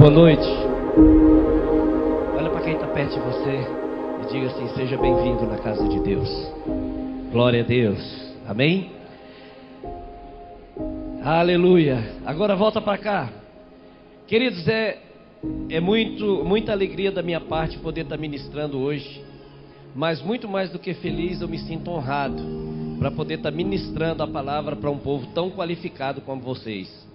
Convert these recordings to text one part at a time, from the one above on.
Boa noite. Olha para quem está perto de você e diga assim: seja bem-vindo na casa de Deus. Glória a Deus. Amém? Aleluia. Agora volta para cá. Queridos, é muita alegria da minha parte poder estar ministrando hoje. Mas muito mais do que feliz, eu me sinto honrado para poder estar ministrando a palavra para um povo tão qualificado como vocês.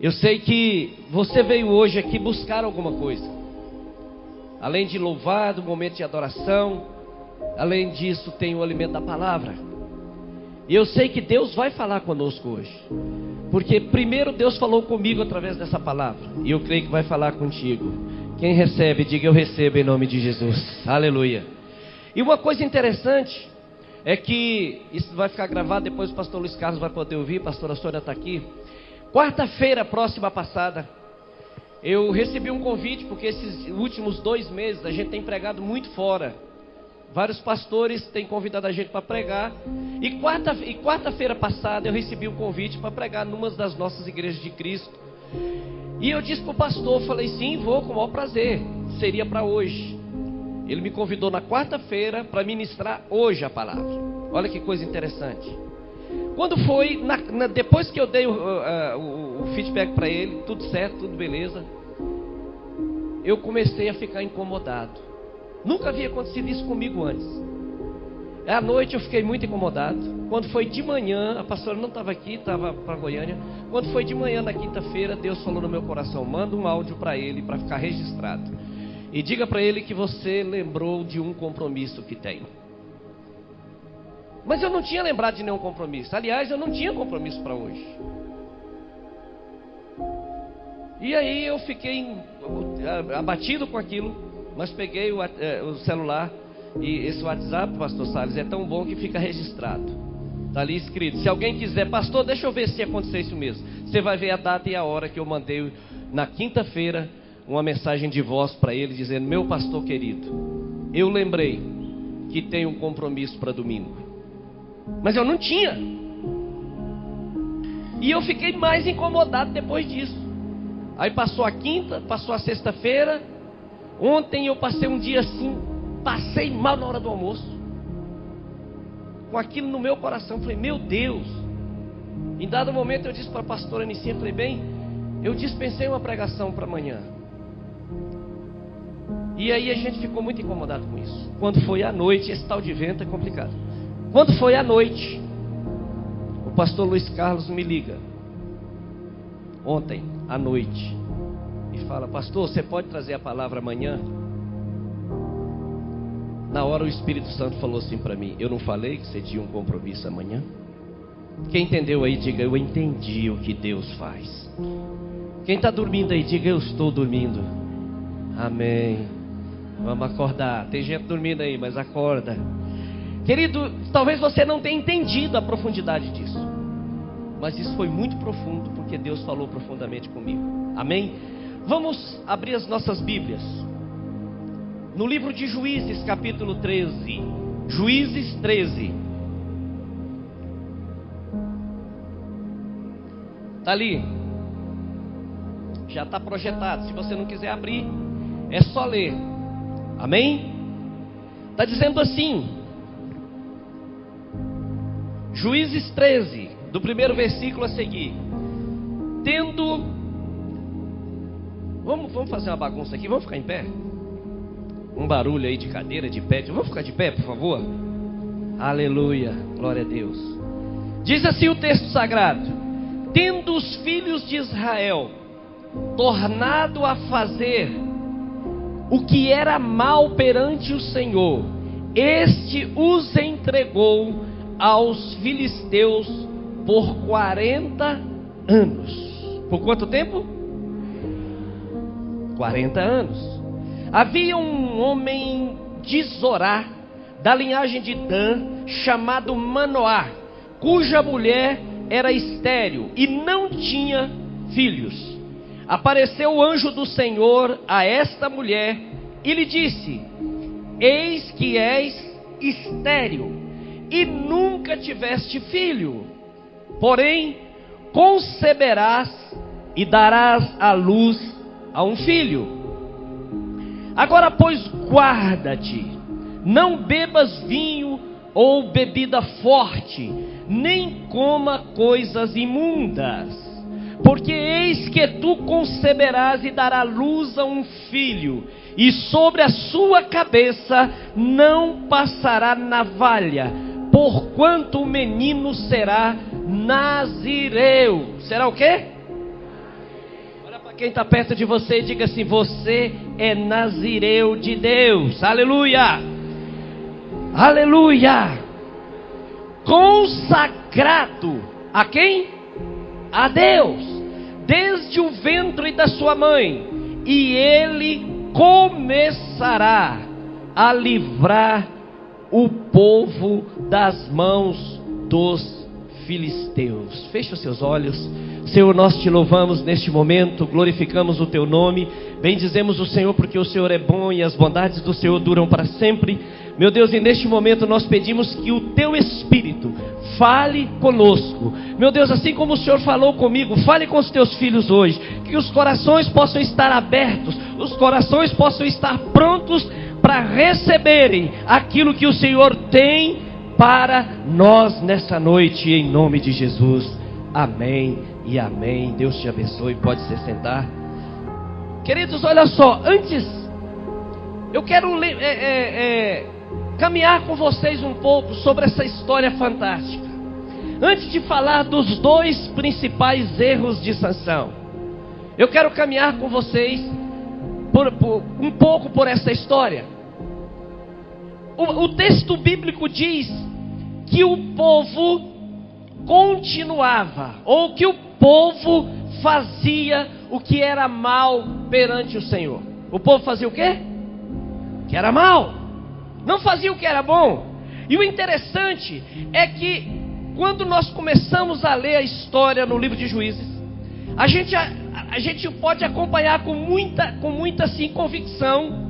Eu sei que você veio hoje aqui buscar alguma coisa. Além de louvar, do momento de adoração, além disso tem o alimento da palavra. E eu sei que Deus vai falar conosco hoje. Porque primeiro Deus falou comigo através dessa palavra. E eu creio que vai falar contigo. Quem recebe, diga eu recebo em nome de Jesus. Aleluia. E uma coisa interessante é que isso vai ficar gravado, depois o pastor Luiz Carlos vai poder ouvir, a pastora Sônia está aqui. Quarta-feira próxima passada, eu recebi um convite, porque esses últimos 2 meses a gente tem pregado muito fora. Vários pastores têm convidado a gente para pregar. E quarta-feira passada eu recebi um convite para pregar numa das nossas igrejas de Cristo. E eu disse para o pastor, falei sim, vou com o maior prazer, seria para hoje. Ele me convidou na quarta-feira para ministrar hoje a palavra. Olha que coisa interessante. Quando foi, depois que eu dei o feedback para ele, tudo certo, tudo beleza, eu comecei a ficar incomodado. Nunca havia acontecido isso comigo antes. À noite eu fiquei muito incomodado. Quando foi de manhã, a pastora não estava aqui, estava para Goiânia. Quando foi de manhã na quinta-feira, Deus falou no meu coração: manda um áudio para ele, para ficar registrado. E diga para ele que você lembrou de um compromisso que tem. Mas eu não tinha lembrado de nenhum compromisso. Aliás, eu não tinha compromisso para hoje. E aí eu fiquei abatido com aquilo. Mas peguei o celular. E esse WhatsApp, pastor Salles, é tão bom que fica registrado. Está ali escrito. Se alguém quiser, pastor, deixa eu ver se aconteceu isso mesmo. Você vai ver a data e a hora que eu mandei na quinta-feira uma mensagem de voz para ele, dizendo: meu pastor querido, eu lembrei que tenho um compromisso para domingo. Mas eu não tinha. E eu fiquei mais incomodado depois disso. Aí passou a quinta, passou a sexta-feira. Ontem eu passei um dia assim, passei mal na hora do almoço, com aquilo no meu coração. Falei: meu Deus. Em dado momento eu disse para a pastora Anicinha, falei: bem, eu dispensei uma pregação para amanhã. E aí a gente ficou muito incomodado com isso. Quando foi à noite, esse tal de vento é complicado. Quando foi à noite, o pastor Luiz Carlos me liga, ontem à noite, e fala: pastor, você pode trazer a palavra amanhã? Na hora o Espírito Santo falou assim para mim: eu não falei que você tinha um compromisso amanhã? Quem entendeu aí, diga: eu entendi o que Deus faz. Quem está dormindo aí, diga: eu estou dormindo. Amém. Vamos acordar. Tem gente dormindo aí, mas acorda. Querido, talvez você não tenha entendido a profundidade disso, mas isso foi muito profundo, porque Deus falou profundamente comigo. Amém? Vamos abrir as nossas Bíblias no livro de Juízes, capítulo 13. Juízes 13. Está ali. Já está projetado. Se você não quiser abrir, é só ler. Amém? Está dizendo assim, Juízes 13, do primeiro versículo a seguir. Vamos fazer uma bagunça aqui, vamos ficar em pé? Um barulho aí de cadeira, de pé. Vamos ficar de pé, por favor? Aleluia, glória a Deus. Diz assim o texto sagrado: tendo os filhos de Israel tornado a fazer o que era mal perante o Senhor, este os entregou aos filisteus por 40 anos. Por quanto tempo? 40 anos. Havia um homem de Zorá, da linhagem de Dan, chamado Manoá, cuja mulher era estéril e não tinha filhos. Apareceu o anjo do Senhor a esta mulher e lhe disse: eis que és estéril e nunca tiveste filho, porém conceberás e darás à luz a um filho. Agora, pois, guarda-te, não bebas vinho ou bebida forte, nem coma coisas imundas, porque eis que tu conceberás e darás luz a um filho, e sobre a sua cabeça não passará navalha, porquanto o menino será nazireu. Será o quê? Olha para quem está perto de você e diga assim: você é nazireu de Deus. Aleluia! Aleluia! Consagrado a quem? A Deus, desde o ventre da sua mãe, e ele começará a livrar o povo das mãos dos filisteus. Feche os seus olhos. Senhor, nós te louvamos neste momento, glorificamos o teu nome, bendizemos o Senhor porque o Senhor é bom e as bondades do Senhor duram para sempre. Meu Deus, e neste momento nós pedimos que o teu Espírito fale conosco. Meu Deus, assim como o Senhor falou comigo, fale com os teus filhos hoje, que os corações possam estar abertos, os corações possam estar prontos para receberem aquilo que o Senhor tem para nós nessa noite, em nome de Jesus. Amém e amém. Deus te abençoe. Pode se sentar. Queridos, olha só, antes eu quero caminhar com vocês um pouco sobre essa história fantástica. Antes de falar dos dois principais erros de Sansão, eu quero caminhar com vocês um pouco por essa história. O texto bíblico diz que o povo continuava, ou que o povo fazia o que era mal perante o Senhor. O povo fazia o quê? Que era mal. Não fazia o que era bom. E o interessante é que quando nós começamos a ler a história no livro de Juízes, a gente pode acompanhar com muita assim, convicção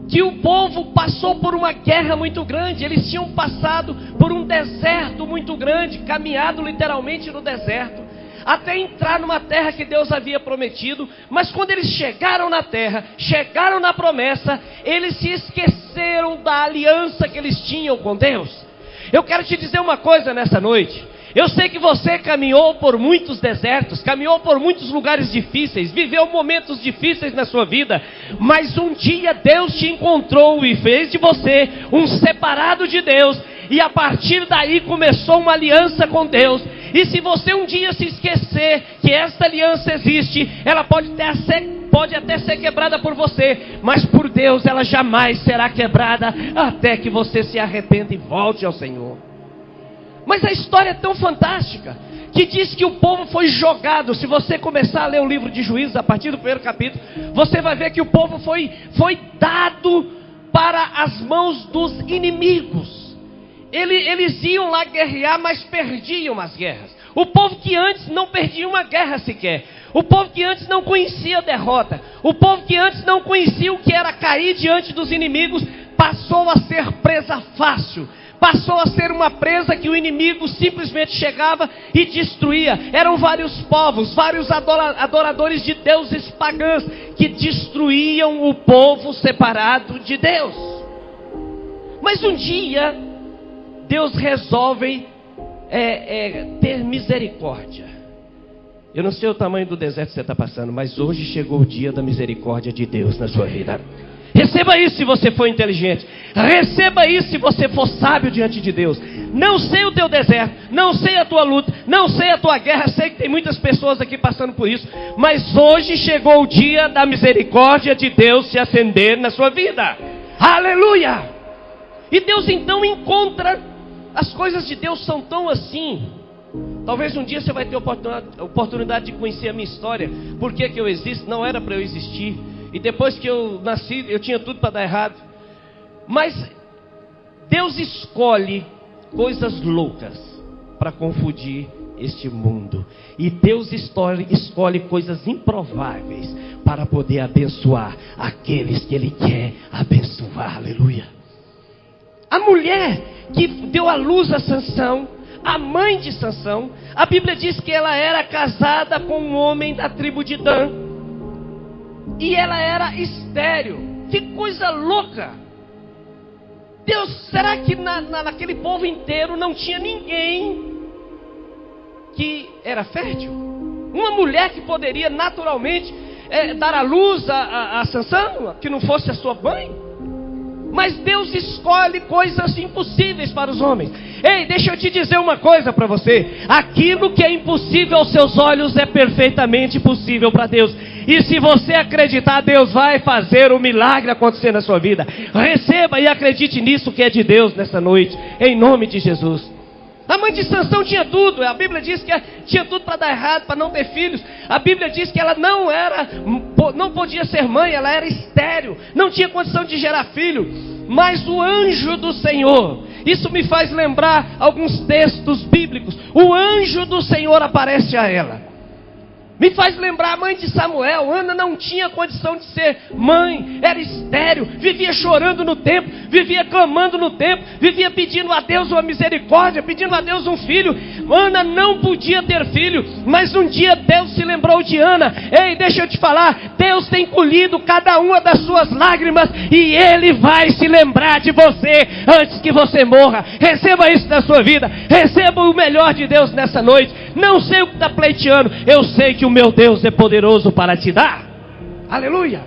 que o povo passou por uma guerra muito grande. Eles tinham passado por um deserto muito grande, caminhado literalmente no deserto, até entrar numa terra que Deus havia prometido. Mas quando eles chegaram na terra, chegaram na promessa, eles se esqueceram da aliança que eles tinham com Deus. Eu quero te dizer uma coisa nessa noite. Eu sei que você caminhou por muitos desertos, caminhou por muitos lugares difíceis, viveu momentos difíceis na sua vida, mas um dia Deus te encontrou e fez de você um separado de Deus, e a partir daí começou uma aliança com Deus. E se você um dia se esquecer que essa aliança existe, ela pode até ser quebrada por você, mas por Deus ela jamais será quebrada, até que você se arrependa e volte ao Senhor. Mas a história é tão fantástica, que diz que o povo foi jogado. Se você começar a ler o livro de Juízes, a partir do primeiro capítulo, você vai ver que o povo foi dado para as mãos dos inimigos. Eles iam lá guerrear, mas perdiam as guerras. O povo que antes não perdia uma guerra sequer, o povo que antes não conhecia a derrota, o povo que antes não conhecia o que era cair diante dos inimigos, passou a ser presa fácil. Passou a ser uma presa que o inimigo simplesmente chegava e destruía. Eram vários povos, vários adoradores de deuses pagãs que destruíam o povo separado de Deus. Mas um dia Deus resolve ter misericórdia. Eu não sei o tamanho do deserto que você está passando, mas hoje chegou o dia da misericórdia de Deus na sua vida. Receba isso se você for inteligente. Receba isso se você for sábio diante de Deus. Não sei o teu deserto, não sei a tua luta, não sei a tua guerra. Sei que tem muitas pessoas aqui passando por isso, mas hoje chegou o dia da misericórdia de Deus se acender na sua vida. Aleluia! E Deus então encontra. As coisas de Deus são tão assim. Talvez um dia você vai ter a oportunidade de conhecer a minha história. Por que eu existo? Não era para eu existir. E depois que eu nasci, eu tinha tudo para dar errado. Mas Deus escolhe coisas loucas para confundir este mundo. E Deus escolhe coisas improváveis para poder abençoar aqueles que Ele quer abençoar. Aleluia. A mulher que deu à luz a Sansão, a mãe de Sansão, a Bíblia diz que ela era casada com um homem da tribo de Dan. e ela era estéril. Que coisa louca! Deus, será que naquele povo inteiro não tinha ninguém que era fértil? Uma mulher que poderia naturalmente dar à luz a Sansão, que não fosse a sua mãe? Mas Deus escolhe coisas impossíveis para os homens. Ei, deixa eu te dizer uma coisa para você. Aquilo que é impossível aos seus olhos é perfeitamente possível para Deus. E se você acreditar, Deus vai fazer um milagre acontecer na sua vida. Receba e acredite nisso que é de Deus nessa noite, em nome de Jesus. A mãe de Sansão tinha tudo. A Bíblia diz que tinha tudo para dar errado, para não ter filhos. A Bíblia diz que ela não podia ser mãe, ela era estéril, não tinha condição de gerar filho. Mas o anjo do Senhor, isso me faz lembrar alguns textos bíblicos. O anjo do Senhor aparece a ela. Me faz lembrar a mãe de Samuel. Ana não tinha condição de ser mãe, era estéril, vivia chorando no templo, vivia clamando no templo, vivia pedindo a Deus uma misericórdia, pedindo a Deus um filho. Ana não podia ter filho, mas um dia Deus se lembrou de Ana. Ei, deixa eu te falar, Deus tem colhido cada uma das suas lágrimas e Ele vai se lembrar de você antes que você morra. Receba isso na sua vida, receba o melhor de Deus nessa noite. Não sei o que está pleiteando, eu sei que o meu Deus é poderoso para te dar. Aleluia.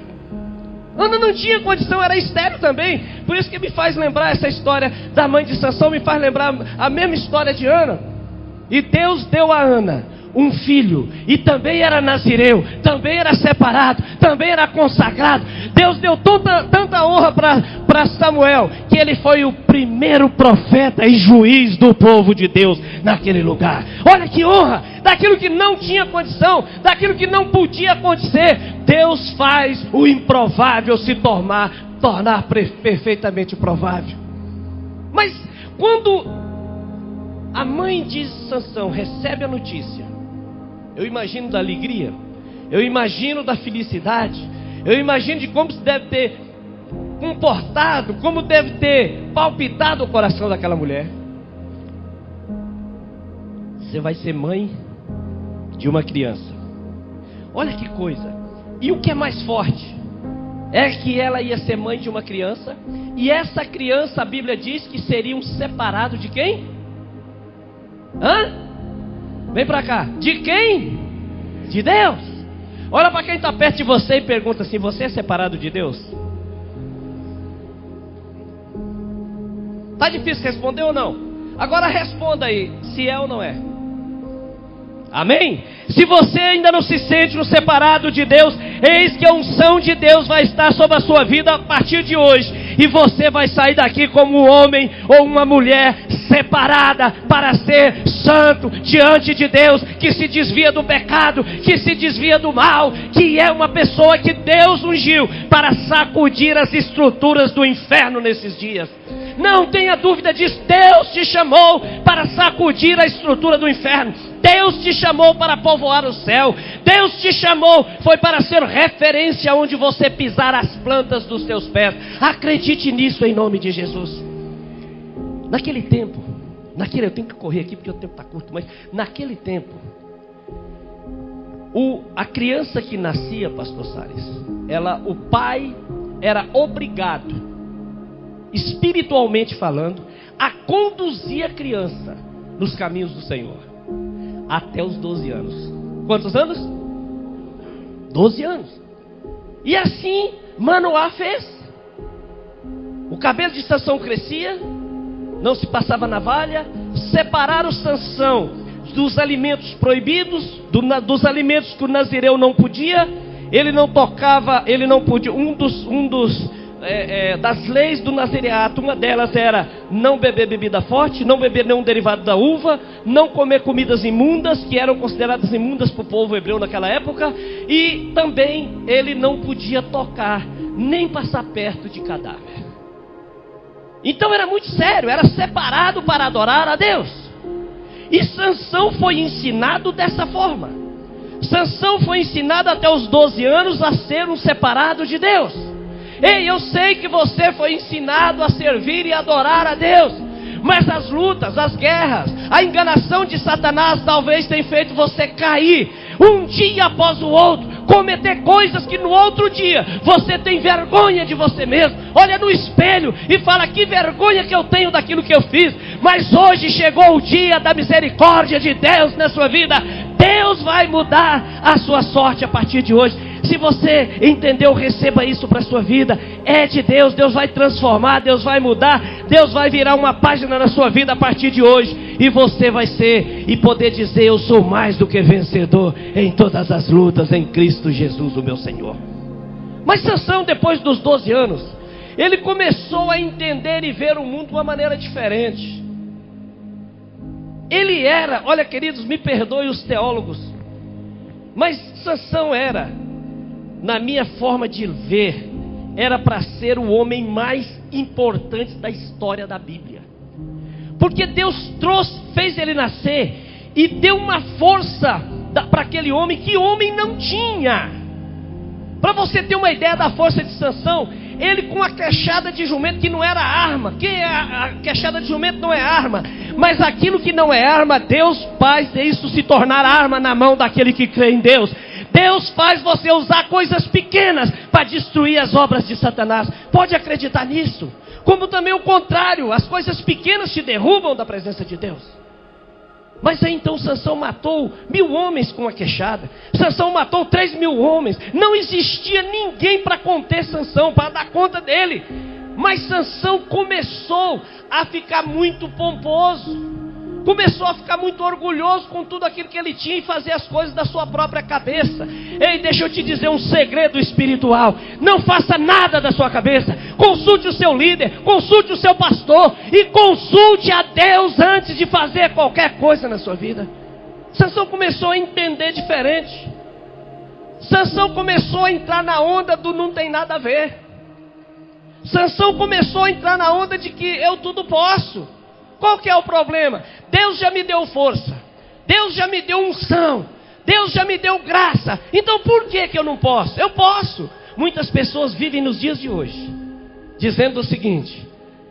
Ana não tinha condição, era estéril também. Por isso que me faz lembrar essa história da mãe de Sansão, me faz lembrar a mesma história de Ana. E Deus deu a Ana um filho, e também era nazireu, também era separado, também era consagrado. Deus deu tanta honra para Samuel, que ele foi o primeiro profeta e juiz do povo de Deus naquele lugar. Olha que honra! Daquilo que não tinha condição, daquilo que não podia acontecer, Deus faz o improvável se tornar perfeitamente provável. Mas quando a mãe de Sansão recebe a notícia, eu imagino da alegria, eu imagino da felicidade, eu imagino de como se deve ter comportado, como deve ter palpitado o coração daquela mulher. Você vai ser mãe de uma criança. Olha que coisa. E o que é mais forte é que ela ia ser mãe de uma criança, e essa criança, a Bíblia diz que seria um separado de quem? Vem pra cá. De quem? De Deus. Olha para quem está perto de você e pergunta assim: você é separado de Deus? Tá difícil responder ou não? Agora responda aí, se é ou não é. Amém? Se você ainda não se sente um separado de Deus, eis que a unção de Deus vai estar sobre a sua vida a partir de hoje. E você vai sair daqui como um homem ou uma mulher separada para ser santo diante de Deus, que se desvia do pecado, que se desvia do mal, que é uma pessoa que Deus ungiu para sacudir as estruturas do inferno nesses dias. Não tenha dúvida disso. Deus te chamou para sacudir a estrutura do inferno. Deus te chamou para povoar o céu. Deus te chamou, foi para ser referência onde você pisar as plantas dos seus pés. Acredite nisso em nome de Jesus. Naquele tempo, eu tenho que correr aqui porque o tempo está curto, mas naquele tempo, a criança que nascia, pastor Salles, o pai era obrigado, espiritualmente falando, a conduzir a criança nos caminhos do Senhor, até os 12 anos. Quantos anos? 12 anos. E assim Manoá fez. O cabelo de Sansão crescia, não se passava navalha. Separaram Sansão dos alimentos proibidos, dos alimentos que o nazireu não podia. Ele não tocava, ele não podia. Das leis do nazireato, uma delas era não beber bebida forte, não beber nenhum derivado da uva, não comer comidas imundas, que eram consideradas imundas para o povo hebreu naquela época, e também ele não podia tocar, nem passar perto de cadáver. Então era muito sério, era separado para adorar a Deus. E Sansão foi ensinado dessa forma. Sansão foi ensinado até os 12 anos a ser um separado de Deus. Ei, eu sei que você foi ensinado a servir e adorar a Deus, mas as lutas, as guerras, a enganação de Satanás talvez tenha feito você cair um dia após o outro, cometer coisas que no outro dia você tem vergonha de você mesmo. Olha no espelho e fala: que vergonha que eu tenho daquilo que eu fiz. Mas hoje chegou o dia da misericórdia de Deus na sua vida. Deus vai mudar a sua sorte a partir de hoje. Se você entendeu, receba isso para a sua vida. É de Deus, Deus vai transformar, Deus vai mudar, Deus vai virar uma página na sua vida a partir de hoje. E você vai ser e poder dizer: eu sou mais do que vencedor em todas as lutas em Cristo Jesus, o meu Senhor. Mas Sansão, depois dos 12 anos, ele começou a entender e ver o mundo de uma maneira diferente. Ele era, olha queridos, me perdoem os teólogos, mas Sansão era, na minha forma de ver, era para ser o homem mais importante da história da Bíblia. Porque Deus fez ele nascer e deu uma força para aquele homem que homem não tinha. Para você ter uma ideia da força de Sansão, ele com a queixada de jumento, que não era arma. A queixada de jumento não é arma, mas aquilo que não é arma, Deus faz isso se tornar arma na mão daquele que crê em Deus. Deus faz você usar coisas pequenas para destruir as obras de Satanás. Pode acreditar nisso. Como também o contrário, as coisas pequenas te derrubam da presença de Deus. Mas aí então Sansão matou 1000 homens com a queixada. Sansão matou 3.000 homens. Não existia ninguém para conter Sansão, para dar conta dele. Mas Sansão começou a ficar muito pomposo. Começou a ficar muito orgulhoso com tudo aquilo que ele tinha e fazer as coisas da sua própria cabeça. Ei, deixa eu te dizer um segredo espiritual. Não faça nada da sua cabeça. Consulte o seu líder, consulte o seu pastor e consulte a Deus antes de fazer qualquer coisa na sua vida. Sansão começou a entender diferente. Sansão começou a entrar na onda do não tem nada a ver. Sansão começou a entrar na onda de que eu tudo posso. Qual que é o problema? Deus já me deu força, Deus já me deu unção, Deus já me deu graça. Então por que eu não posso? Eu posso. Muitas pessoas vivem nos dias de hoje dizendo o seguinte: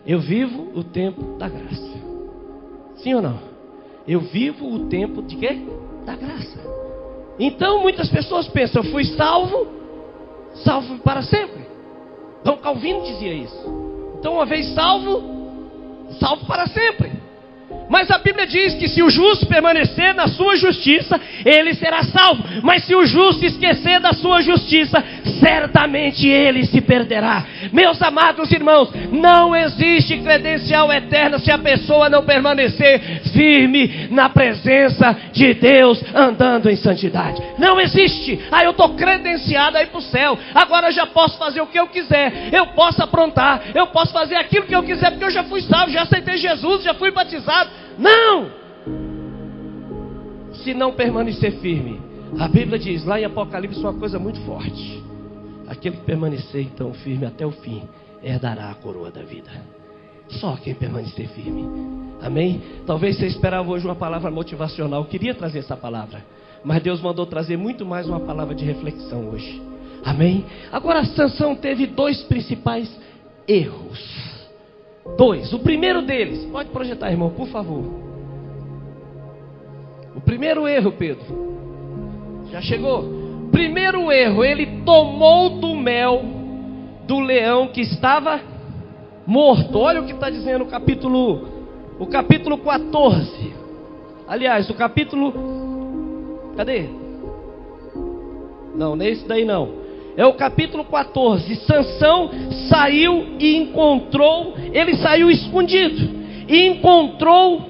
eu vivo o tempo da graça. Sim ou não? Eu vivo o tempo de quê? Da graça. Então muitas pessoas pensam: eu fui salvo, salvo para sempre. Dom Calvino dizia isso. Então uma vez salvo, salvo para sempre. Mas a Bíblia diz que se o justo permanecer na sua justiça, ele será salvo. Mas se o justo esquecer da sua justiça, certamente ele se perderá. Meus amados irmãos, não existe credencial eterna se a pessoa não permanecer firme na presença de Deus, andando em santidade. Não existe. Eu estou credenciado a ir para o céu, agora eu já posso fazer o que eu quiser, eu posso aprontar, eu posso fazer aquilo que eu quiser, porque eu já fui salvo, já aceitei Jesus, já fui batizado. Não! Se não permanecer firme, a Bíblia diz lá em Apocalipse uma coisa muito forte: aquele que permanecer então firme até o fim herdará a coroa da vida. Só quem permanecer firme. Amém? Talvez você esperava hoje uma palavra motivacional. Eu queria trazer essa palavra, mas Deus mandou trazer muito mais uma palavra de reflexão hoje. Amém? Agora Sansão teve 2 principais erros. 2. O primeiro deles, pode projetar, irmão, por favor. O primeiro erro, Pedro. Já chegou? Primeiro erro, ele tomou do mel do leão que estava morto. Olha o que está dizendo o capítulo 14. Aliás, o capítulo... Cadê? Não, nesse daí não. É o capítulo 14. Sansão saiu e encontrou, ele saiu escondido e encontrou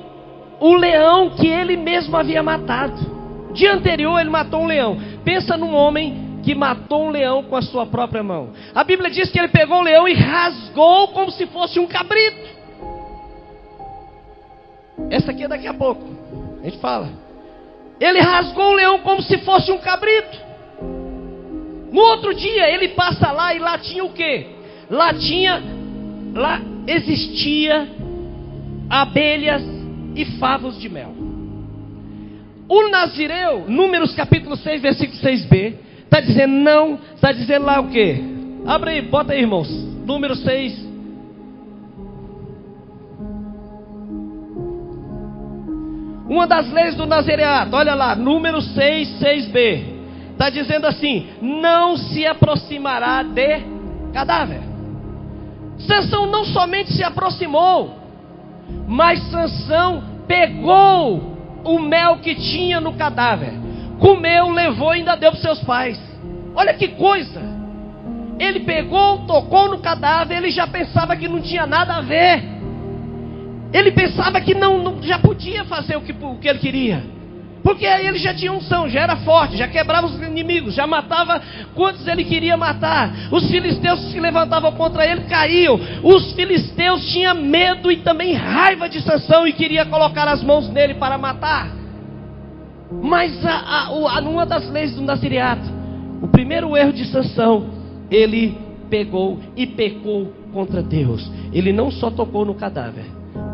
o leão que ele mesmo havia matado. Dia anterior ele matou um leão. Pensa num homem que matou um leão com a sua própria mão. A Bíblia diz que ele pegou o leão e rasgou como se fosse um cabrito. Essa aqui é daqui a pouco, a gente fala. Ele rasgou o leão como se fosse um cabrito. No outro dia ele passa lá e lá tinha o quê? Lá existia abelhas e favos de mel. O Nazireu, Números capítulo 6, versículo 6b, está dizendo não, está dizendo lá o quê? Abre aí, bota aí, irmãos. Número 6. Uma das leis do Nazireato, olha lá, Número 6, 6b. está dizendo assim: não se aproximará de cadáver. Sansão não somente se aproximou, mas Sansão pegou o mel que tinha no cadáver, comeu, levou e ainda deu para os seus pais. Olha que coisa! Ele pegou, tocou no cadáver, ele já pensava que não tinha nada a ver. Ele pensava que não já podia fazer o que ele queria. Porque aí ele já tinha unção, já era forte, já quebrava os inimigos, já matava quantos ele queria matar. Os filisteus que se levantavam contra ele caíam. Os filisteus tinham medo e também raiva de Sansão e queria colocar as mãos nele para matar. Mas numa das leis do Naziriato, o primeiro erro de Sansão, ele pegou e pecou contra Deus. Ele não só tocou no cadáver,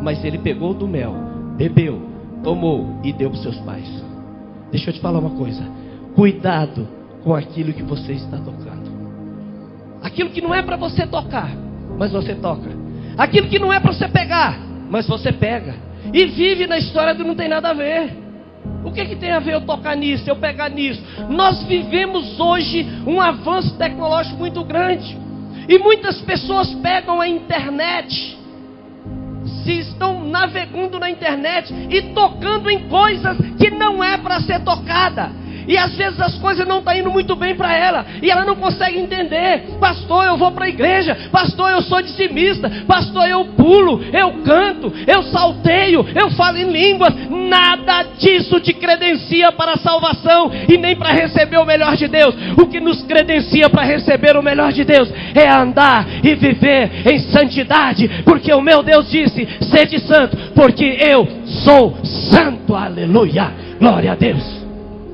mas ele pegou do mel, bebeu, tomou e deu para os seus pais. Deixa eu te falar uma coisa: cuidado com aquilo que você está tocando. Aquilo que não é para você tocar, mas você toca. Aquilo que não é para você pegar, mas você pega. E vive na história do não tem nada a ver. O que tem a ver eu tocar nisso, eu pegar nisso? Nós vivemos hoje um avanço tecnológico muito grande. E muitas pessoas pegam a internet, se estão navegando na internet e tocando em coisas que não é para ser tocada. E às vezes as coisas não estão indo muito bem para ela, e ela não consegue entender. Pastor, eu vou para a igreja. Pastor, eu sou dizimista. Pastor, eu pulo, eu canto, eu salteio, eu falo em línguas. Nada disso te credencia para a salvação e nem para receber o melhor de Deus. O que nos credencia para receber o melhor de Deus é andar e viver em santidade, porque o meu Deus disse: sede santo, porque eu sou santo. Aleluia, glória a Deus.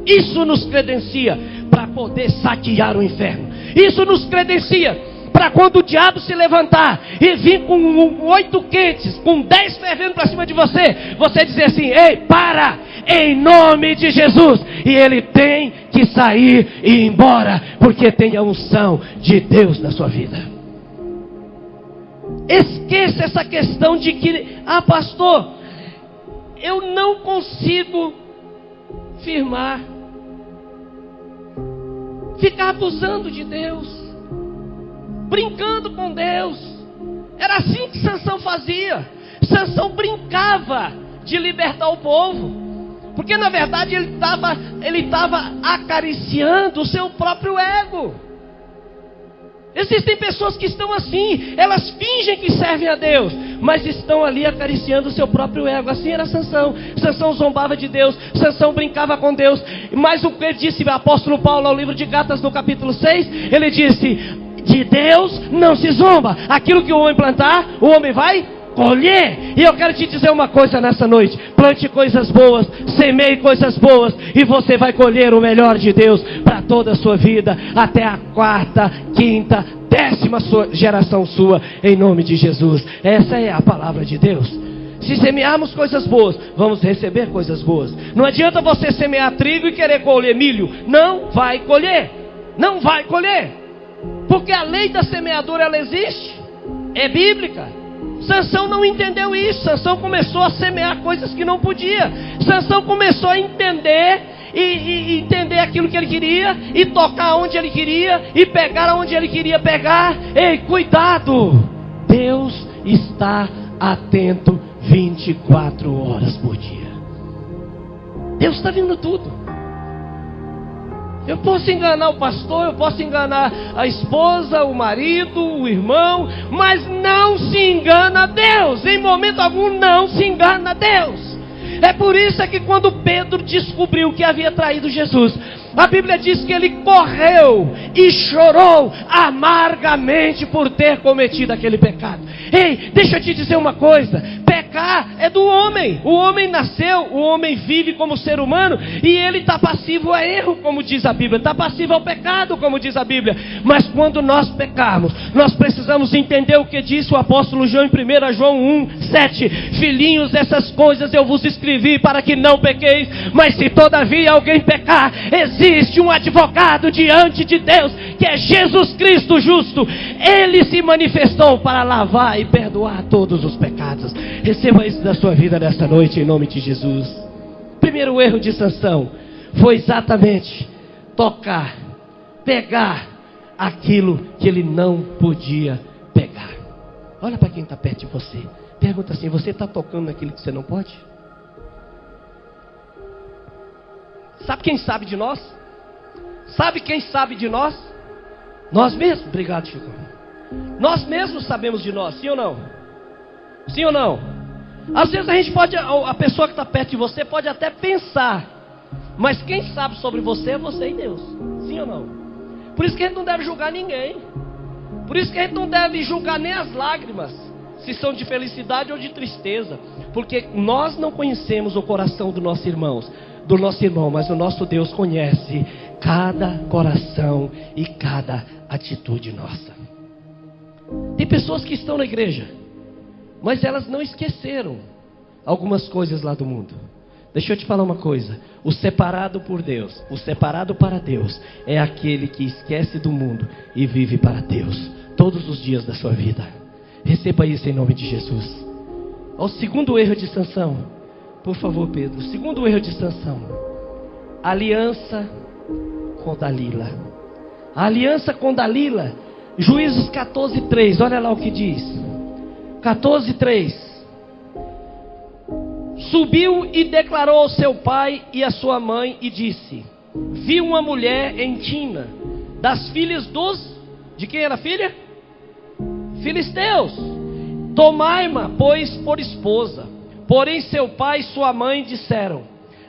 Isso nos credencia para poder saquear o inferno. Isso nos credencia para quando o diabo se levantar e vir com 8 quentes, com 10 fervendo para cima de você, você dizer assim: ei, para, em nome de Jesus. E ele tem que sair e ir embora, porque tem a unção de Deus na sua vida. Esqueça essa questão de que, pastor, eu não consigo firmar, ficar abusando de Deus, brincando com Deus. Era assim que Sansão fazia. Sansão brincava de libertar o povo, porque na verdade ele estava acariciando o seu próprio ego. Existem pessoas que estão assim, elas fingem que servem a Deus, mas estão ali acariciando o seu próprio ego. Assim era Sansão. Sansão zombava de Deus, Sansão brincava com Deus. Mas o que disse o apóstolo Paulo ao livro de Gálatas, no capítulo 6, ele disse: de Deus não se zomba. Aquilo que o homem plantar, o homem vai colher. E eu quero te dizer uma coisa nessa noite: plante coisas boas, semeie coisas boas, e você vai colher o melhor de Deus para toda a sua vida, até a 4ª, 5ª, 10ª geração sua, em nome de Jesus. Essa é a palavra de Deus. Se semearmos coisas boas, vamos receber coisas boas. Não adianta você semear trigo e querer colher milho. Não vai colher. Não vai colher, porque a lei da semeadura, ela existe, é bíblica. Sansão não entendeu isso. Sansão começou a semear coisas que não podia. Sansão começou a entender e entender aquilo que ele queria, e tocar onde ele queria, e pegar onde ele queria pegar. Ei, cuidado! Deus está atento 24 horas por dia. Deus está vendo tudo. Eu posso enganar o pastor, eu posso enganar a esposa, o marido, o irmão, mas não se engana Deus. Em momento algum não se engana Deus. É por isso que quando Pedro descobriu que havia traído Jesus, a Bíblia diz que ele correu e chorou amargamente por ter cometido aquele pecado. Ei, deixa eu te dizer uma coisa: pecar é do homem. O homem nasceu, o homem vive como ser humano, e ele está passivo a erro, como diz a Bíblia, está passivo ao pecado, como diz a Bíblia. Mas quando nós pecarmos, nós precisamos entender o que disse o apóstolo João em 1 João 1:7: filhinhos, essas coisas eu vos escrevi para que não pequeis, mas se todavia alguém pecar, existe um advogado diante de Deus, que é Jesus Cristo justo. Ele se manifestou para lavar e perdoar todos os pecados. Receba isso da sua vida nessa noite, em nome de Jesus. Primeiro erro de Sansão foi exatamente tocar, pegar aquilo que ele não podia pegar. Olha para quem está perto de você. Pergunta assim: você está tocando naquilo que você não pode? Sabe quem sabe de nós? Sabe quem sabe de nós? Nós mesmos. Obrigado, Chico. Nós mesmos sabemos de nós, sim ou não? Sim ou não? Às vezes a gente pode, a pessoa que está perto de você pode até pensar, mas quem sabe sobre você é você e Deus. Sim ou não? Por isso que a gente não deve julgar ninguém. Por isso que a gente não deve julgar nem as lágrimas, se são de felicidade ou de tristeza, porque nós não conhecemos o coração do nosso irmão, mas o nosso Deus conhece cada coração e cada atitude nossa. Tem pessoas que estão na igreja, mas elas não esqueceram algumas coisas lá do mundo. Deixa eu te falar uma coisa: o separado por Deus, o separado para Deus, é aquele que esquece do mundo e vive para Deus todos os dias da sua vida. Receba isso em nome de Jesus. O segundo erro de Sansão, por favor, Pedro. O segundo erro de Sansão: aliança com Dalila. A aliança com Dalila. Juízes 14:3, olha lá o que diz. 14:3. Subiu e declarou ao seu pai e à sua mãe e disse: vi uma mulher em Tina, das filhas de quem era filha? Filisteus. Tomai-ma, pois, por esposa. Porém seu pai e sua mãe disseram: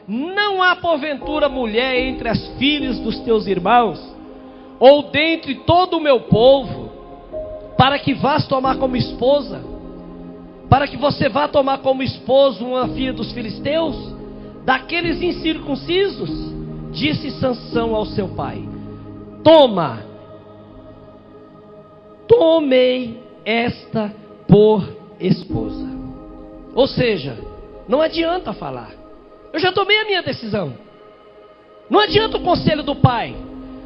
não há porventura mulher entre as filhas dos teus irmãos, ou dentre todo o meu povo, para que vás tomar como esposa? Para que você vá tomar como esposo uma filha dos filisteus, daqueles incircuncisos? Disse Sansão ao seu pai: tomei esta por esposa. Ou seja, não adianta falar. Eu já tomei a minha decisão. Não adianta o conselho do pai,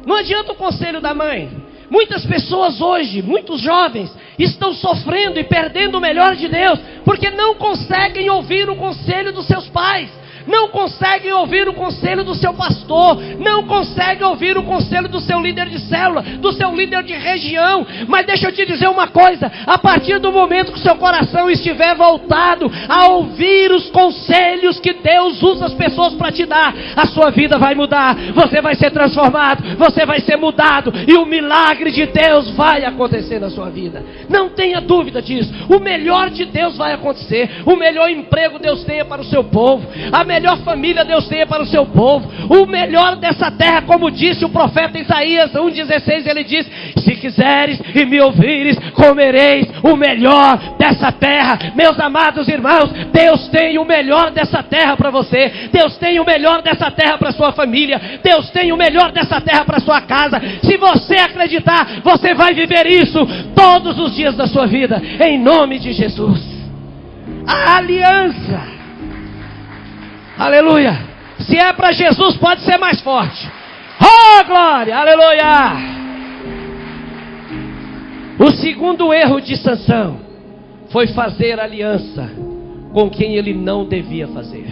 não adianta o conselho da mãe. Muitas pessoas hoje, muitos jovens, estão sofrendo e perdendo o melhor de Deus, porque não conseguem ouvir o conselho dos seus pais, não conseguem ouvir o conselho do seu pastor, não conseguem ouvir o conselho do seu líder de célula, do seu líder de região. Mas deixa eu te dizer uma coisa: a partir do momento que o seu coração estiver voltado a ouvir os conselhos que Deus usa as pessoas para te dar, a sua vida vai mudar, você vai ser transformado, você vai ser mudado, e o milagre de Deus vai acontecer na sua vida. Não tenha dúvida disso. O melhor de Deus vai acontecer. O melhor emprego Deus tenha para o seu povo, a melhor família Deus tenha para o seu povo, o melhor dessa terra, como disse o profeta Isaías 1,16, ele diz: se quiseres e me ouvires, comereis o melhor dessa terra. Meus amados irmãos, Deus tem o melhor dessa terra para você, Deus tem o melhor dessa terra para sua família, Deus tem o melhor dessa terra para sua casa. Se você acreditar, você vai viver isso todos os dias da sua vida, em nome de Jesus. A aliança, aleluia. Se é para Jesus, pode ser mais forte. Oh, glória, aleluia. O segundo erro de Sansão foi fazer aliança com quem ele não devia fazer.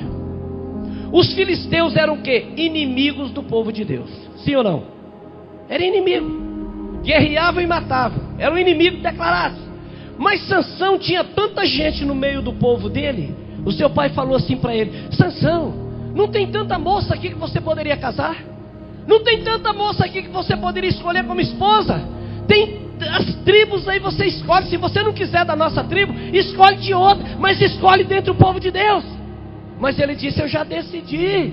Os filisteus eram o quê? Inimigos do povo de Deus. Sim ou não? Era inimigo. Guerreavam e matavam. Era um inimigo declarado. Mas Sansão tinha tanta gente no meio do povo dele. O seu pai falou assim para ele: Sansão, não tem tanta moça aqui que você poderia casar? Não tem tanta moça aqui que você poderia escolher como esposa? Tem as tribos aí, você escolhe. Se você não quiser da nossa tribo, escolhe de outra, mas escolhe dentro do povo de Deus. Mas ele disse: eu já decidi.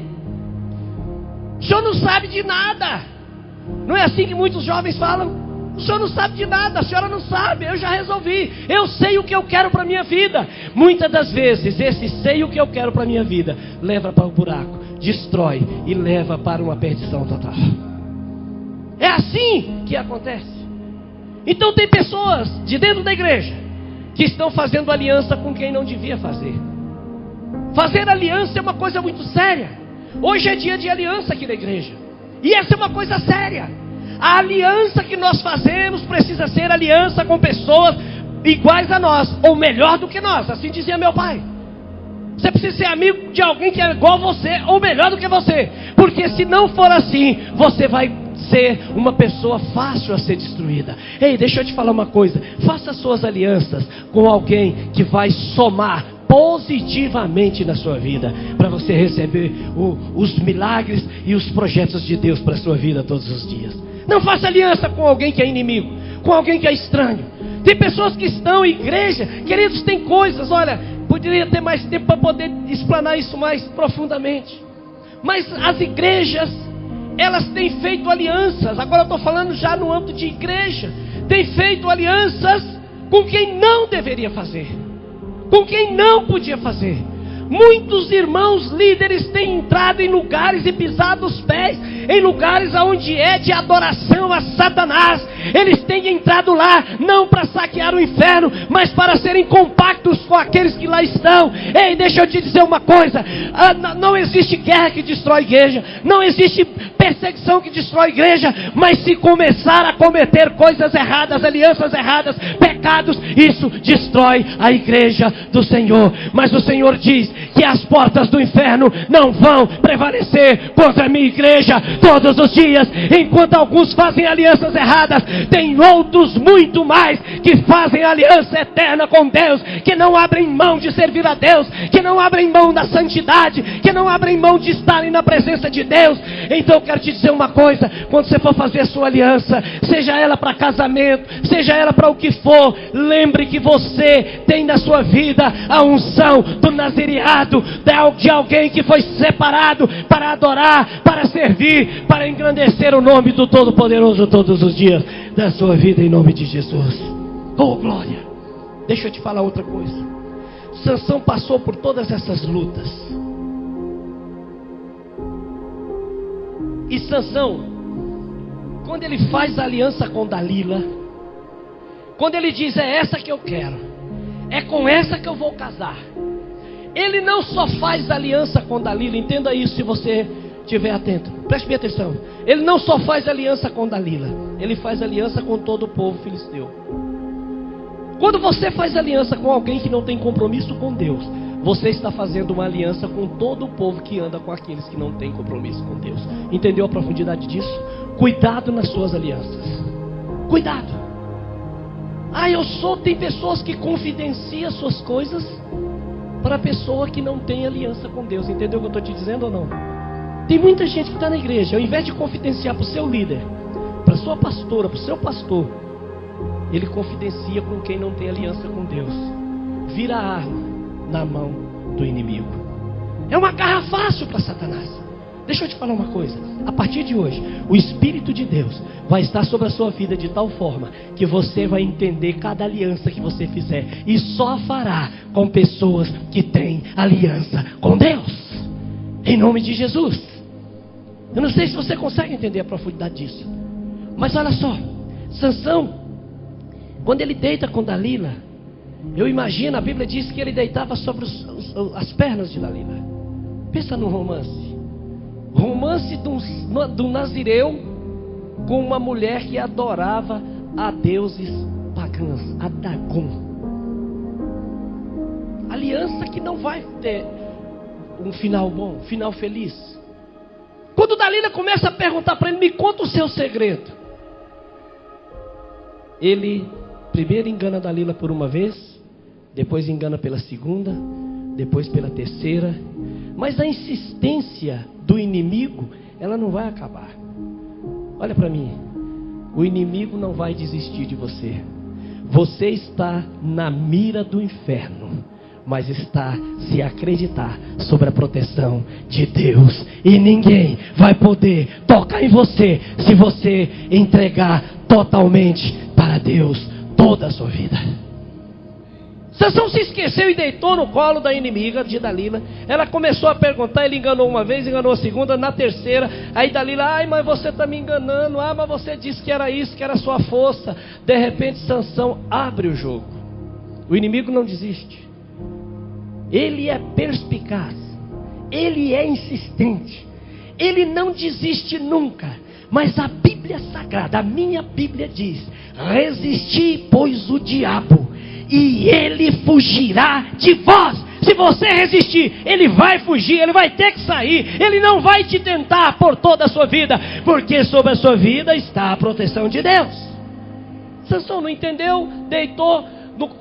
O senhor não sabe de nada. Não é assim que muitos jovens falam? O senhor não sabe de nada, a senhora não sabe, eu já resolvi, eu sei o que eu quero para a minha vida. Muitas das vezes, esse sei o que eu quero para a minha vida leva para o buraco, destrói e leva para uma perdição total. É assim que acontece. Então tem pessoas de dentro da igreja que estão fazendo aliança com quem não devia fazer. Fazer aliança é uma coisa muito séria. Hoje é dia de aliança aqui na igreja, e essa é uma coisa séria. A aliança que nós fazemos precisa ser aliança com pessoas iguais a nós, ou melhor do que nós, assim dizia meu pai. Você precisa ser amigo de alguém que é igual a você, ou melhor do que você. Porque se não for assim, você vai ser uma pessoa fácil a ser destruída. Ei, deixa eu te falar uma coisa. Faça suas alianças com alguém que vai somar positivamente na sua vida, para você receber os milagres e os projetos de Deus para a sua vida todos os dias. Não faça aliança com alguém que é inimigo, com alguém que é estranho. Tem pessoas que estão em igreja, queridos, tem coisas, olha, poderia ter mais tempo para poder explanar isso mais profundamente. Mas as igrejas, elas têm feito alianças. Agora eu estou falando já no âmbito de igreja. Tem feito alianças com quem não deveria fazer, com quem não podia fazer. Muitos irmãos líderes têm entrado em lugares e pisado os pés em lugares onde é de adoração a Satanás. Eles têm entrado lá não para saquear o inferno, mas para serem compactos com aqueles que lá estão. Ei, deixa eu te dizer uma coisa, não existe guerra que destrói a igreja, não existe perseguição que destrói a igreja, mas se começar a cometer coisas erradas, alianças erradas, pecados, isso destrói a igreja do Senhor. Mas o Senhor diz que as portas do inferno não vão prevalecer contra a minha igreja todos os dias. Enquanto alguns fazem alianças erradas, tem outros muito mais que fazem aliança eterna com Deus, que não abrem mão de servir a Deus, que não abrem mão da santidade, que não abrem mão de estarem na presença de Deus. Então eu quero te dizer uma coisa: quando você for fazer a sua aliança, seja ela para casamento, seja ela para o que for, lembre que você tem na sua vida a unção do nazireado, de alguém que foi separado para adorar, para servir, para engrandecer o nome do Todo-Poderoso todos os dias da sua vida, em nome de Jesus. Oh, glória! Deixa eu te falar outra coisa. Sansão passou por todas essas lutas. E Sansão, quando ele faz aliança com Dalila, quando ele diz: é essa que eu quero, é com essa que eu vou casar, ele não só faz aliança com Dalila, entenda isso se você estiver atento, preste bem atenção. Ele não só faz aliança com Dalila, ele faz aliança com todo o povo filisteu. Quando você faz aliança com alguém que não tem compromisso com Deus, você está fazendo uma aliança com todo o povo que anda com aqueles que não têm compromisso com Deus. Entendeu a profundidade disso? Cuidado nas suas alianças. Cuidado. Tem pessoas que confidenciam suas coisas para a pessoa que não tem aliança com Deus. Entendeu o que eu estou te dizendo ou não? Tem muita gente que está na igreja, ao invés de confidenciar para o seu líder, para a sua pastora, para o seu pastor, ele confidencia com quem não tem aliança com Deus. Vira arma na mão do inimigo. É uma garra fácil para Satanás. Deixa eu te falar uma coisa: a partir de hoje, o Espírito de Deus vai estar sobre a sua vida de tal forma que você vai entender cada aliança que você fizer, e só fará com pessoas que têm aliança com Deus, em nome de Jesus. Eu não sei se você consegue entender a profundidade disso, mas olha só, Sansão, quando ele deita com Dalila, eu imagino, a Bíblia diz que ele deitava sobre as pernas de Dalila. Pensa no romance do nazireu com uma mulher que adorava a deuses pagãos, a Dagon. Aliança que não vai ter um final bom, um final feliz. Quando Dalila começa a perguntar para ele: me conta o seu segredo, ele primeiro engana Dalila por uma vez, depois engana pela segunda, depois pela terceira. Mas a insistência do inimigo, ela não vai acabar. Olha para mim, o inimigo não vai desistir de você. Você está na mira do inferno, mas está se acreditar sobre a proteção de Deus, e ninguém vai poder tocar em você se você entregar totalmente para Deus toda a sua vida. Sansão se esqueceu e deitou no colo da inimiga de Dalila. Ela começou a perguntar, ele enganou uma vez, enganou a segunda, na terceira. Aí Dalila: mas você está me enganando, mas você disse que era isso, que era a sua força. De repente Sansão abre o jogo. O inimigo não desiste. Ele é perspicaz, ele é insistente, ele não desiste nunca. Mas a Bíblia Sagrada, a minha Bíblia diz: resisti, pois, o diabo, e ele fugirá de vós. Se você resistir, ele vai fugir, ele vai ter que sair, ele não vai te tentar por toda a sua vida, porque sobre a sua vida está a proteção de Deus. Sansão não entendeu, deitou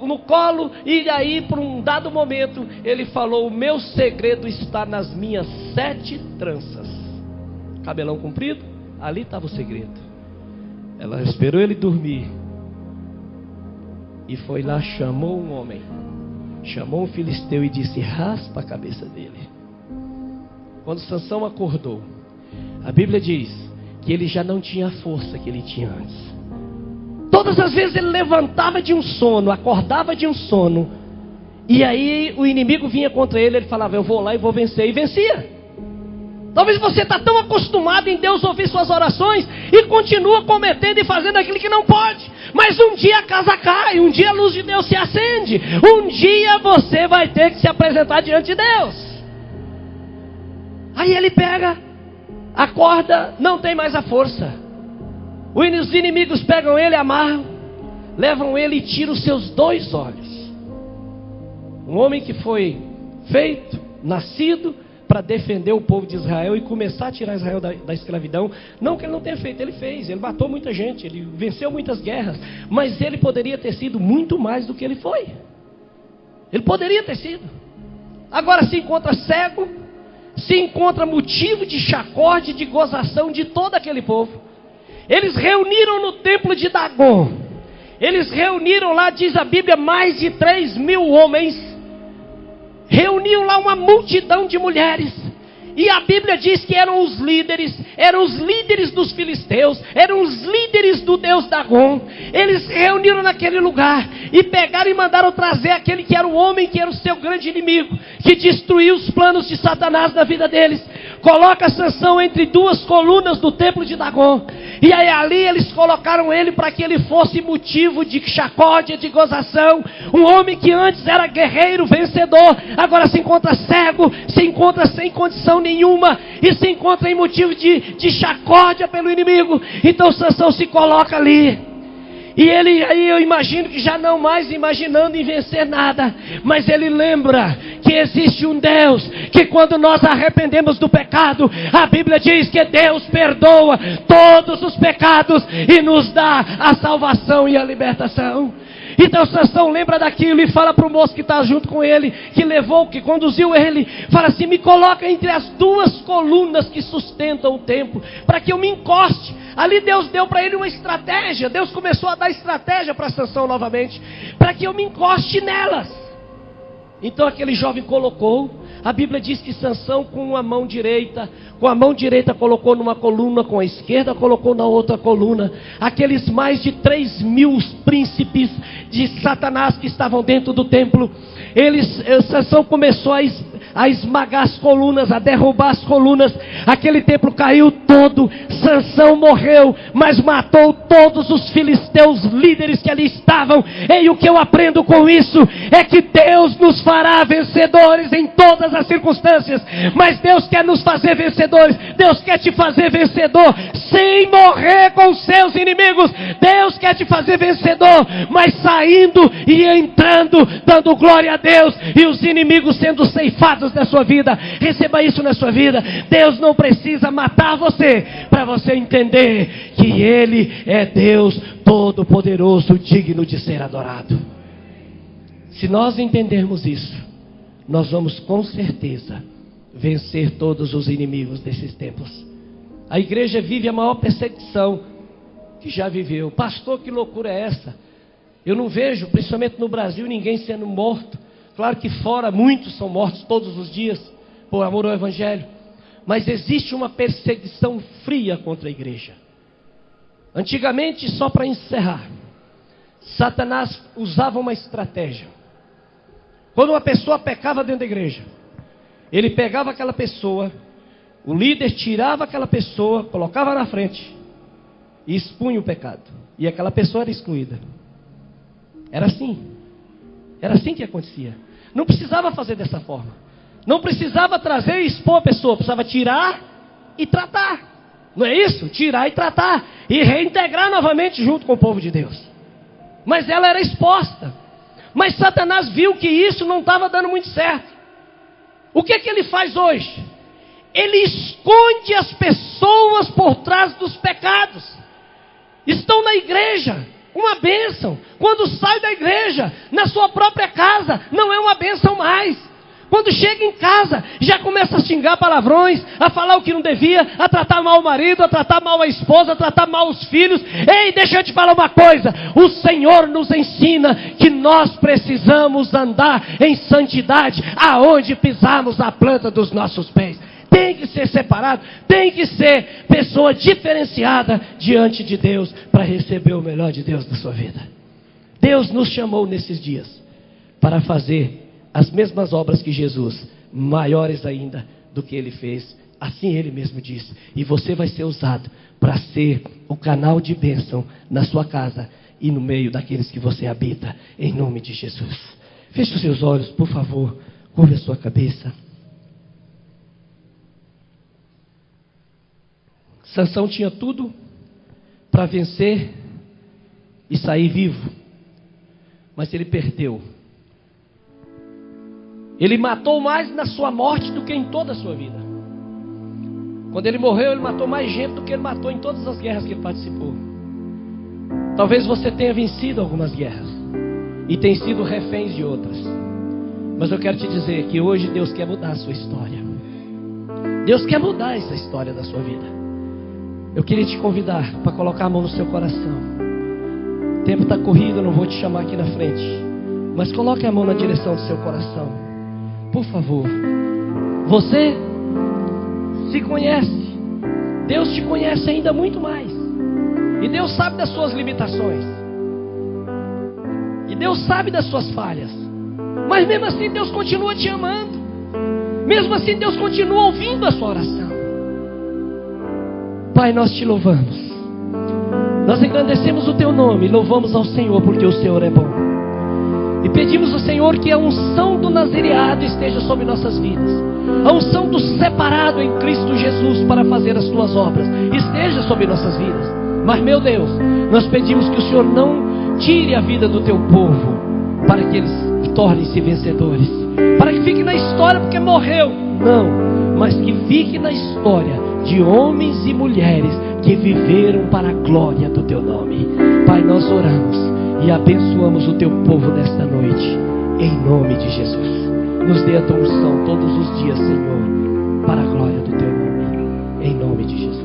no colo, e aí por um dado momento ele falou: o meu segredo está nas minhas 7 tranças. Cabelão comprido, ali estava o segredo. Ela esperou ele dormir e foi lá, chamou um homem, chamou um filisteu e disse: raspa a cabeça dele. Quando Sansão acordou, a Bíblia diz que ele já não tinha a força que ele tinha antes. Todas as vezes ele levantava de um sono, acordava de um sono, e aí o inimigo vinha contra ele, ele falava: eu vou lá e vou vencer, e vencia. Talvez você está tão acostumado em Deus ouvir suas orações e continua cometendo e fazendo aquilo que não pode. Mas um dia a casa cai, um dia a luz de Deus se acende, um dia você vai ter que se apresentar diante de Deus. Aí ele pega, acorda, não tem mais a força. Os inimigos pegam ele, amarram, levam ele e tiram os seus 2 olhos. Um homem que foi feito, nascido para defender o povo de Israel e começar a tirar Israel da escravidão. Não que ele não tenha feito, ele fez, ele matou muita gente, ele venceu muitas guerras, mas ele poderia ter sido muito mais do que ele foi. Ele poderia ter sido. Agora se encontra cego, se encontra motivo de chacode, de gozação de todo aquele povo. Eles reuniram no templo de Dagon, eles reuniram lá, diz a Bíblia, mais de 3.000 homens, reuniam lá uma multidão de mulheres, e a Bíblia diz que eram os líderes dos filisteus, eram os líderes do deus Dagon. Eles reuniram naquele lugar e pegaram e mandaram trazer aquele que era o homem, que era o seu grande inimigo, que destruiu os planos de Satanás na vida deles. Coloca Sansão entre 2 colunas do templo de Dagon, e aí ali eles colocaram ele para que ele fosse motivo de chacódia, de gozação. Um homem que antes era guerreiro, vencedor, agora se encontra cego, se encontra sem condição nenhuma, e se encontra em motivo de chacódia pelo inimigo. Então Sansão se coloca ali, e ele, aí eu imagino que já não mais imaginando em vencer nada, mas ele lembra que existe um Deus, que quando nós arrependemos do pecado, a Bíblia diz que Deus perdoa todos os pecados e nos dá a salvação e a libertação. Então Sansão lembra daquilo e fala para o moço que está junto com ele, que conduziu ele, fala assim: me coloca entre as 2 colunas que sustentam o templo, para que eu me encoste. Ali Deus deu para ele uma estratégia, Deus começou a dar estratégia para Sansão novamente, para que eu me encoste nelas. Então aquele jovem colocou, a Bíblia diz que Sansão com a mão direita colocou numa coluna, com a esquerda colocou na outra coluna, aqueles mais de 3.000 príncipes de Satanás que estavam dentro do templo. Sansão começou a esmagar as colunas, a derrubar as colunas. Aquele templo caiu todo. Sansão morreu, mas matou todos os filisteus líderes que ali estavam. E o que eu aprendo com isso é que Deus nos fará vencedores em todas as circunstâncias. Mas Deus quer nos fazer vencedores. Deus quer te fazer vencedor sem morrer com seus inimigos. Deus quer te fazer vencedor, mas saindo e entrando, dando glória a Deus, e os inimigos sendo ceifados da sua vida. Receba isso na sua vida. Deus não precisa matar você para você entender que Ele é Deus Todo-Poderoso, digno de ser adorado. Se nós entendermos isso, nós vamos com certeza vencer todos os inimigos desses tempos. A igreja vive a maior perseguição que já viveu. Pastor, que loucura é essa? Eu não vejo, principalmente no Brasil, ninguém sendo morto. Claro que fora muitos são mortos todos os dias por amor ao Evangelho, mas existe uma perseguição fria contra a igreja. Antigamente, só para encerrar, Satanás usava uma estratégia. Quando uma pessoa pecava dentro da igreja, ele pegava aquela pessoa, o líder tirava aquela pessoa, colocava na frente e expunha o pecado, e aquela pessoa era excluída. Era assim que acontecia. Não precisava fazer dessa forma, não precisava trazer e expor a pessoa, precisava tirar e tratar. Não é isso? Tirar e tratar e reintegrar novamente junto com o povo de Deus. Mas ela era exposta. Mas Satanás viu que isso não estava dando muito certo. O que ele faz hoje? Ele esconde as pessoas por trás dos pecados. Estão na igreja, uma bênção. Quando sai da igreja, na sua própria casa, não é uma bênção mais. Quando chega em casa, já começa a xingar palavrões, a falar o que não devia, a tratar mal o marido, a tratar mal a esposa, a tratar mal os filhos. Ei, deixa eu te falar uma coisa. O Senhor nos ensina que nós precisamos andar em santidade aonde pisarmos a planta dos nossos pés. Tem que ser separado, tem que ser pessoa diferenciada diante de Deus para receber o melhor de Deus na sua vida. Deus nos chamou nesses dias para fazer as mesmas obras que Jesus, maiores ainda do que Ele fez. Assim Ele mesmo disse. E você vai ser usado para ser o canal de bênção na sua casa e no meio daqueles que você habita, em nome de Jesus. Feche os seus olhos, por favor. Curve a sua cabeça. Sansão tinha tudo para vencer e sair vivo, mas ele perdeu. Ele matou mais na sua morte do que em toda a sua vida. Quando ele morreu, ele matou mais gente do que ele matou em todas as guerras que ele participou. Talvez você tenha vencido algumas guerras e tenha sido reféns de outras, mas eu quero te dizer que hoje Deus quer mudar a sua história. Deus quer mudar essa história da sua vida. Eu queria te convidar para colocar a mão no seu coração. O tempo está corrido, eu não vou te chamar aqui na frente, mas coloque a mão na direção do seu coração. Por favor. Você se conhece. Deus te conhece ainda muito mais. E Deus sabe das suas limitações. E Deus sabe das suas falhas. Mas mesmo assim Deus continua te amando. Mesmo assim Deus continua ouvindo a sua oração. Pai, nós te louvamos. Nós engrandecemos o teu nome. Louvamos ao Senhor porque o Senhor é bom. E pedimos ao Senhor que a unção do nazireado esteja sobre nossas vidas. A unção do separado em Cristo Jesus para fazer as tuas obras esteja sobre nossas vidas. Mas, meu Deus, nós pedimos que o Senhor não tire a vida do teu povo para que eles tornem-se vencedores, para que fique na história porque morreu. Não, mas que fique na história de homens e mulheres que viveram para a glória do teu nome. Pai, nós oramos e abençoamos o teu povo nesta noite, em nome de Jesus. Nos dê a tua unção todos os dias, Senhor, para a glória do teu nome, em nome de Jesus.